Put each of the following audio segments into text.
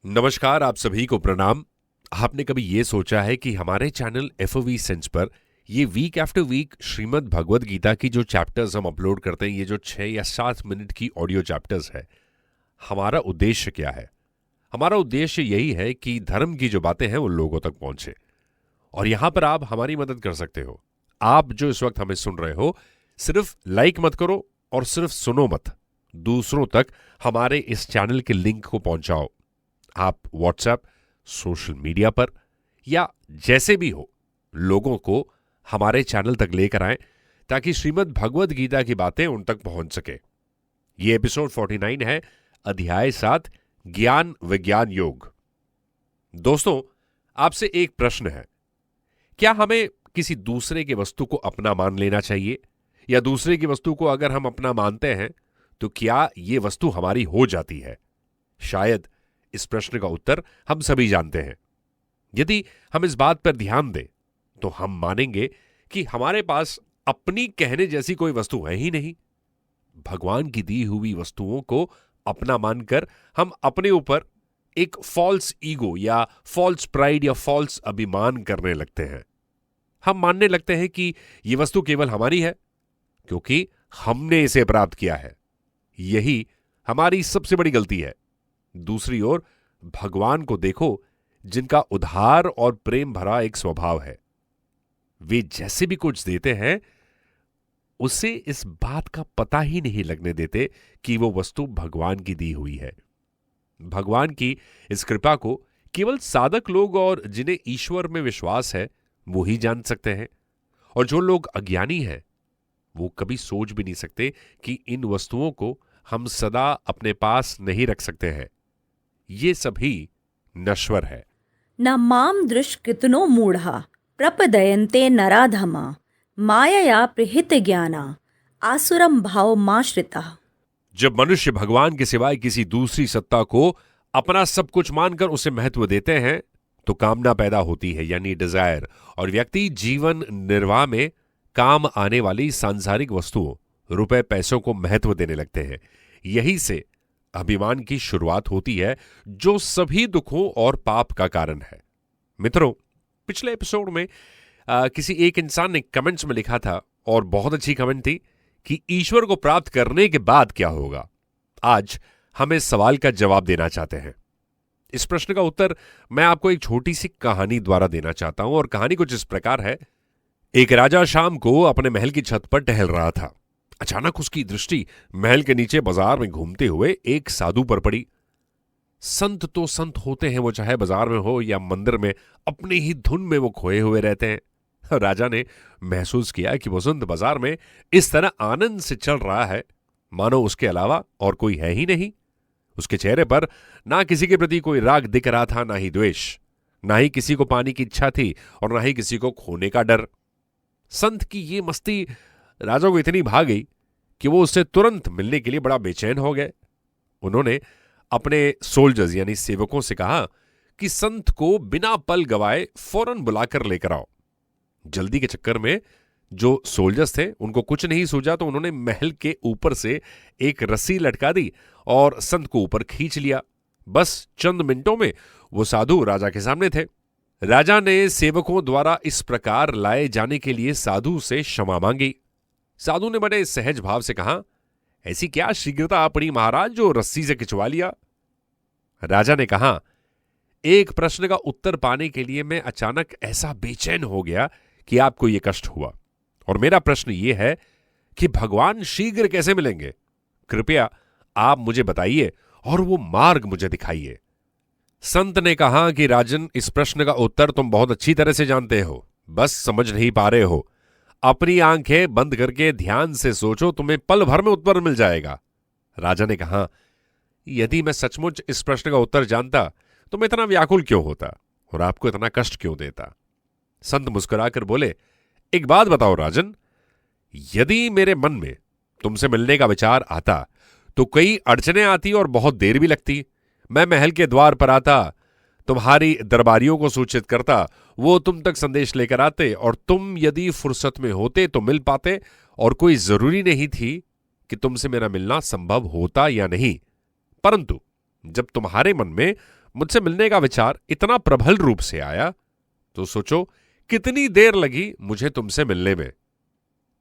नमस्कार, आप सभी को प्रणाम। आपने कभी ये सोचा है कि हमारे चैनल एफओवी सेंस पर ये week after week Shrimad Bhagavad Gita की जो चैप्टर्स हम अपलोड करते हैं, ये जो 6 या 7 मिनट की ऑडियो चैप्टर्स है, हमारा उद्देश्य क्या है? हमारा उद्देश्य यही है कि धर्म की जो बातें हैं वो लोगों तक पहुंचे। और यहां पर आप हमारी मदद कर सकते हो। आप जो इस वक्त हमें सुन रहे हो, सिर्फ लाइक मत करो और सिर्फ सुनो मत, दूसरों तक हमारे इस चैनल के लिंक को पहुंचाओ। आप व्हाट्सएप, सोशल मीडिया पर या जैसे भी हो, लोगों को हमारे चैनल तक लेकर आएं ताकि श्रीमद् भगवद गीता की बातें उन तक पहुंच सके। ये एपिसोड 49 है, अध्याय 7, ज्ञान विज्ञान योग। दोस्तों, आपसे एक प्रश्न है, क्या हमें किसी दूसरे की वस्तु को अपना मान लेना चाहिए, या दूसरे की वस्तु को अगर हम अपना मानते हैं तो क्या ये वस्तु हमारी हो जाती है? शायद इस प्रश्न का उत्तर हम सभी जानते हैं। यदि हम इस बात पर ध्यान दें तो हम मानेंगे कि हमारे पास अपनी कहने जैसी कोई वस्तु है ही नहीं। भगवान की दी हुई वस्तुओं को अपना मानकर हम अपने ऊपर एक फॉल्स ईगो या फॉल्स प्राइड या फॉल्स अभिमान करने लगते हैं। हम मानने लगते हैं कि यह वस्तु केवल हमारी है क्योंकि हमने इसे प्राप्त किया है। यही हमारी सबसे बड़ी गलती है। दूसरी ओर भगवान को देखो, जिनका उदार और प्रेम भरा एक स्वभाव है। वे जैसे भी कुछ देते हैं, उसे इस बात का पता ही नहीं लगने देते कि वो वस्तु भगवान की दी हुई है। भगवान की इस कृपा को केवल साधक लोग और जिन्हें ईश्वर में विश्वास है वो ही जान सकते हैं। और जो लोग अज्ञानी हैं वो कभी सोच भी नहीं सकते कि इन वस्तुओं को हम सदा अपने पास नहीं रख सकते हैं। ये सभी नश्वर है। न माम दृष्कृतनो मूढ़ा प्रपदयन्ते नराधमा मायया प्रहित ज्ञाना आसुरम भाव माश्रिता। जब मनुष्य भगवान के सिवाय किसी दूसरी सत्ता को अपना सब कुछ मानकर उसे महत्व देते हैं तो कामना पैदा होती है, यानी डिजायर, और व्यक्ति जीवन निर्वाह में काम आने वाली सांसारिक वस्तुओं, रुपए पैसों को महत्व देने लगते हैं। यही से अभिमान की शुरुआत होती है, जो सभी दुखों और पाप का कारण है। मित्रों, पिछले एपिसोड में किसी एक इंसान ने कमेंट्स में लिखा था, और बहुत अच्छी कमेंट थी, कि ईश्वर को प्राप्त करने के बाद क्या होगा। आज हम इस सवाल का जवाब देना चाहते हैं। इस प्रश्न का उत्तर मैं आपको एक छोटी सी कहानी द्वारा देना चाहता हूं, और कहानी कुछ इस प्रकार है। एक राजा शाम को अपने महल की छत पर टहल रहा था। अचानक उसकी दृष्टि महल के नीचे बाजार में घूमते हुए एक साधु पर पड़ी। संत तो संत होते हैं, वो चाहे बाजार में हो या मंदिर में, अपनी ही धुन में वो खोए हुए रहते हैं। राजा ने महसूस किया कि वो संत बाजार में इस तरह आनंद से चल रहा है मानो उसके अलावा और कोई है ही नहीं। उसके चेहरे पर ना किसी के प्रति कोई राग दिख रहा था, ना ही द्वेष, ना ही किसी को पाने की इच्छा थी, और ना ही किसी को खोने का डर। संत की ये मस्ती राजा को इतनी भा गई कि वो उससे तुरंत मिलने के लिए बड़ा बेचैन हो गए। उन्होंने अपने सोल्जर्स यानी सेवकों से कहा कि संत को बिना पल गवाए फौरन बुलाकर लेकर आओ। जल्दी के चक्कर में जो सोल्जर्स थे उनको कुछ नहीं सूझा, तो उन्होंने महल के ऊपर से एक रस्सी लटका दी और संत को ऊपर खींच लिया। बस चंद मिनटों में वो साधु राजा के सामने थे। राजा ने सेवकों द्वारा इस प्रकार लाए जाने के लिए साधु से क्षमा मांगी। साधु ने बड़े सहज भाव से कहा, ऐसी क्या शीघ्रता पड़ी महाराज, जो रस्सी से खिंचवा लिया। राजा ने कहा, एक प्रश्न का उत्तर पाने के लिए मैं अचानक ऐसा बेचैन हो गया कि आपको यह कष्ट हुआ, और मेरा प्रश्न यह है कि भगवान शीघ्र कैसे मिलेंगे? कृपया आप मुझे बताइए और वो मार्ग मुझे दिखाइए। संत ने कहा कि राजन, इस प्रश्न का उत्तर तुम बहुत अच्छी तरह से जानते हो, बस समझ नहीं पा रहे हो। अपनी आंखें बंद करके ध्यान से सोचो, तुम्हें पल भर में उत्तर मिल जाएगा। राजा ने कहा, यदि मैं सचमुच इस प्रश्न का उत्तर जानता तो मैं इतना व्याकुल क्यों होता और आपको इतना कष्ट क्यों देता। संत मुस्कुराकर बोले, एक बात बताओ राजन, यदि मेरे मन में तुमसे मिलने का विचार आता तो कई अड़चनें आती और बहुत देर भी लगती। मैं महल के द्वार पर आता, तुम्हारी दरबारियों को सूचित करता, वो तुम तक संदेश लेकर आते, और तुम यदि फुर्सत में होते तो मिल पाते, और कोई जरूरी नहीं थी कि तुमसे मेरा मिलना संभव होता या नहीं। परंतु जब तुम्हारे मन में मुझसे मिलने का विचार इतना प्रबल रूप से आया तो सोचो कितनी देर लगी मुझे तुमसे मिलने में।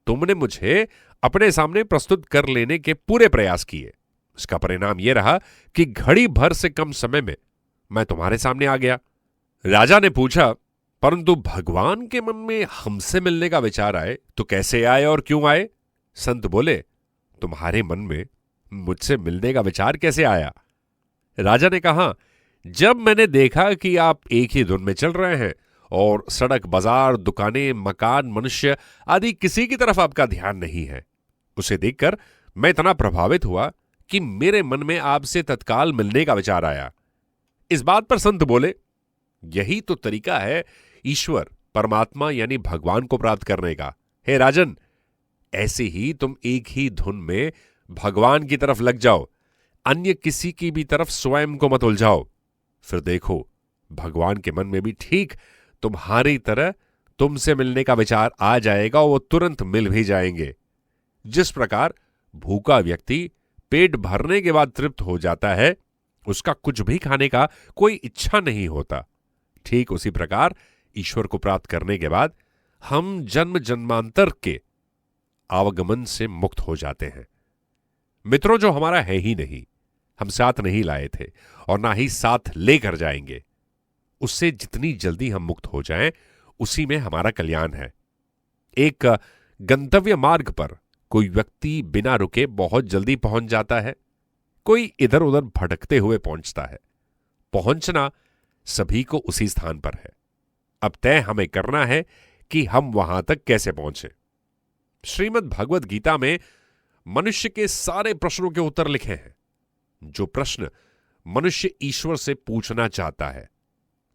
तुमने मुझे अपने सामने प्रस्तुत कर लेने के पूरे प्रयास किए। इसका परिणाम यह रहा कि घड़ी भर से कम समय में मैं तुम्हारे सामने आ गया। राजा ने पूछा, परंतु भगवान के मन में हमसे मिलने का विचार आए तो कैसे आए और क्यों आए? संत बोले, तुम्हारे मन में मुझसे मिलने का विचार कैसे आया? राजा ने कहा, जब मैंने देखा कि आप एक ही धुन में चल रहे हैं और सड़क, बाजार, दुकानें, मकान, मनुष्य आदि किसी की तरफ आपका ध्यान नहीं है, उसे देखकर मैं इतना प्रभावित हुआ कि मेरे मन में आपसे तत्काल मिलने का विचार आया। इस बात पर संत बोले, यही तो तरीका है ईश्वर, परमात्मा यानी भगवान को प्राप्त करने का। हे राजन, ऐसे ही तुम एक ही धुन में भगवान की तरफ लग जाओ, अन्य किसी की भी तरफ स्वयं को मत उलझाओ। फिर देखो भगवान के मन में भी ठीक तुम्हारी तरह तुमसे मिलने का विचार आ जाएगा और वो तुरंत मिल भी जाएंगे। जिस प्रकार भूखा व्यक्ति पेट भरने के बाद तृप्त हो जाता है, उसका कुछ भी खाने का कोई इच्छा नहीं होता, ठीक उसी प्रकार ईश्वर को प्राप्त करने के बाद हम जन्म जन्मांतर के आवागमन से मुक्त हो जाते हैं। मित्रों, जो हमारा है ही नहीं, हम साथ नहीं लाए थे और ना ही साथ लेकर जाएंगे, उससे जितनी जल्दी हम मुक्त हो जाएं, उसी में हमारा कल्याण है। एक गंतव्य मार्ग पर कोई व्यक्ति बिना रुके बहुत जल्दी पहुंच जाता है, कोई इधर उधर भटकते हुए पहुंचता है। पहुंचना सभी को उसी स्थान पर है। अब तय हमें करना है कि हम वहां तक कैसे पहुंचे। श्रीमद् भगवद गीता में मनुष्य के सारे प्रश्नों के उत्तर लिखे हैं। जो प्रश्न मनुष्य ईश्वर से पूछना चाहता है,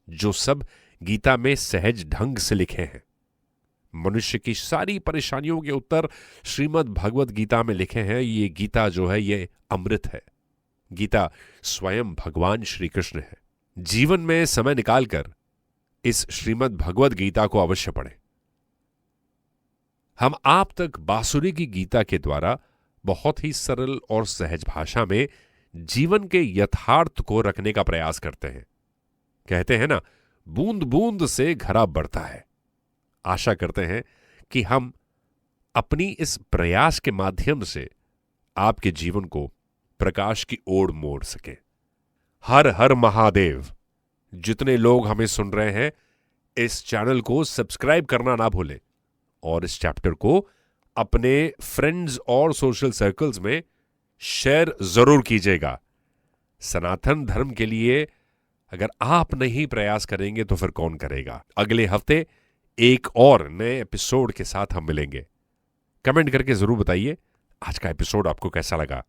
जो सब गीता में सहज ढंग से लिखे हैं। मनुष्य की सारी परेशानियों के उत्तर श्रीमद् भगवद गीता में लिखे हैं। ये गीता जो है, ये अमृत है। गीता स्वयं भगवान श्री कृष्ण है। जीवन में समय निकालकर इस श्रीमद् भगवद गीता को अवश्य पढ़ें। हम आप तक बांसुरी की गीता के द्वारा बहुत ही सरल और सहज भाषा में जीवन के यथार्थ को रखने का प्रयास करते हैं। कहते हैं ना, बूंद बूंद से घड़ा बढ़ता है। आशा करते हैं कि हम अपनी इस प्रयास के माध्यम से आपके जीवन को प्रकाश की ओर मोड़ सकें। हर हर महादेव। जितने लोग हमें सुन रहे हैं, इस चैनल को सब्सक्राइब करना ना भूलें और इस चैप्टर को अपने फ्रेंड्स और सोशल सर्कल्स में शेयर जरूर कीजिएगा। सनातन धर्म के लिए अगर आप नहीं प्रयास करेंगे तो फिर कौन करेगा। अगले हफ्ते एक और नए एपिसोड के साथ हम मिलेंगे। कमेंट करके जरूर बताइए आज का एपिसोड आपको कैसा लगा।